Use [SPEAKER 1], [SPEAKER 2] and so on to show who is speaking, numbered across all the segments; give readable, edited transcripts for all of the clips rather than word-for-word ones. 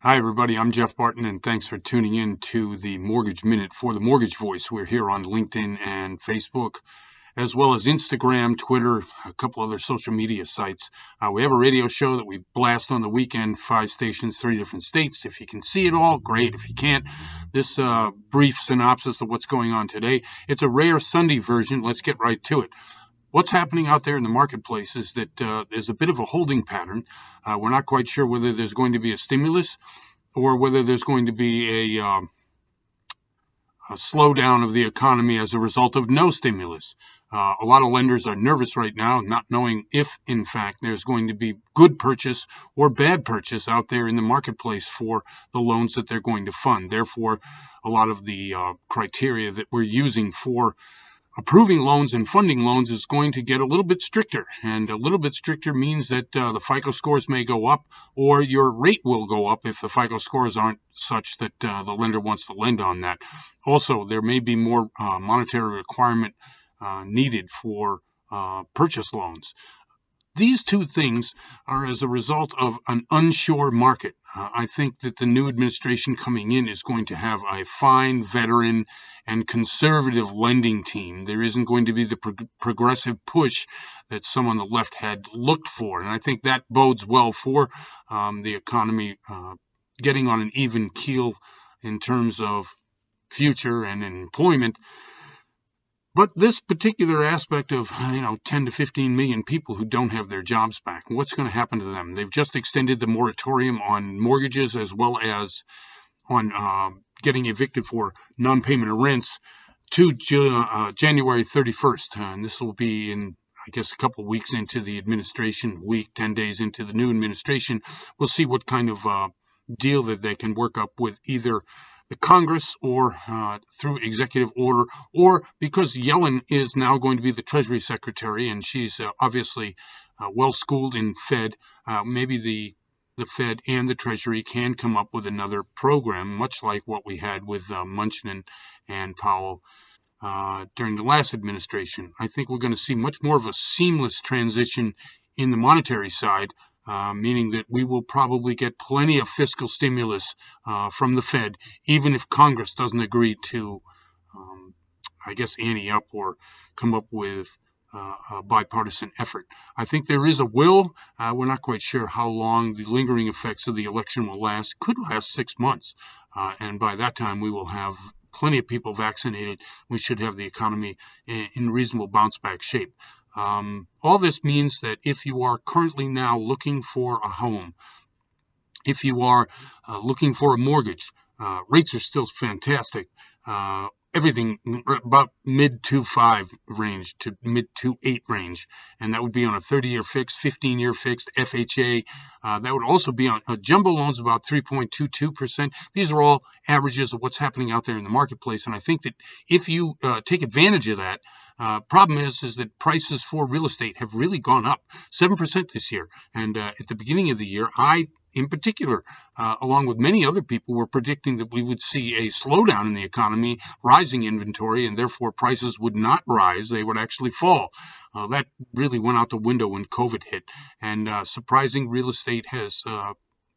[SPEAKER 1] Hi, everybody. I'm Jeff Barton, and thanks for tuning in to the Mortgage Minute for the Mortgage Voice. We're here on LinkedIn and Facebook, as well as Instagram, Twitter, a couple other social media sites. We have a radio show that we blast on the weekend, 5 stations, 3 different states. If you can see it all, great. If you can't, this brief synopsis of what's going on today. It's a rare Sunday version. Let's get right to it. What's happening out there in the marketplace is that there's a bit of a holding pattern. We're not quite sure whether there's going to be a stimulus or whether there's going to be a slowdown of the economy as a result of no stimulus. A lot of lenders are nervous right now, not knowing if, in fact, there's going to be good purchase or bad purchase out there in the marketplace for the loans that they're going to fund. Therefore, a lot of the criteria that we're using for approving loans and funding loans is going to get a little bit stricter. And a little bit stricter means that the FICO scores may go up, or your rate will go up if the FICO scores aren't such that the lender wants to lend on that. Also, there may be more monetary requirement needed for purchase loans. These two things are as a result of an unsure market. I think that the new administration coming in is going to have a fine veteran and conservative lending team. There isn't going to be the progressive push that some on the left had looked for. And I think that bodes well for the economy getting on an even keel in terms of future and employment. But this particular aspect of 10 to 15 million people who don't have their jobs back, what's going to happen to them? They've just extended the moratorium on mortgages as well as on getting evicted for non-payment of rents to January 31st. And this will be in, I guess, a couple of weeks into the administration, 10 days into the new administration. We'll see what kind of deal that they can work up with either the Congress or through executive order, or because Yellen is now going to be the Treasury Secretary, and she's obviously well-schooled in Fed, maybe the Fed and the Treasury can come up with another program, much like what we had with Mnuchin and Powell during the last administration. I think we're going to see much more of a seamless transition in the monetary side, meaning that we will probably get plenty of fiscal stimulus from the Fed, even if Congress doesn't agree to, ante up or come up with a bipartisan effort. I think there is a will. We're not quite sure how long the lingering effects of the election will last. It could last 6 months, and by that time we will have plenty of people vaccinated. We should have the economy in reasonable bounce-back shape. All this means that if you are currently now looking for a home, if you are looking for a mortgage, rates are still fantastic. Everything about mid-2.5 range to mid-2.8 range, and that would be on a 30-year fixed, 15-year fixed, FHA. That would also be on jumbo loans, about 3.22%. These are all averages of what's happening out there in the marketplace, and I think that if you take advantage of that, problem is that prices for real estate have really gone up 7% this year. And at the beginning of the year, I, in particular, along with many other people, were predicting that we would see a slowdown in the economy, rising inventory, and therefore prices would not rise. They would actually fall. That really went out the window when COVID hit. And surprising, real estate has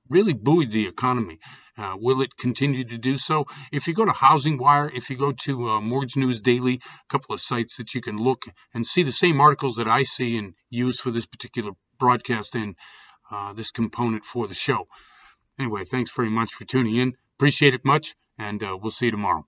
[SPEAKER 1] really buoyed the economy. Will it continue to do so? If you go to Housing Wire, if you go to Mortgage News Daily, a couple of sites that you can look and see the same articles that I see and use for this particular broadcast and this component for the show. Anyway, thanks very much for tuning in. Appreciate it much, and we'll see you tomorrow.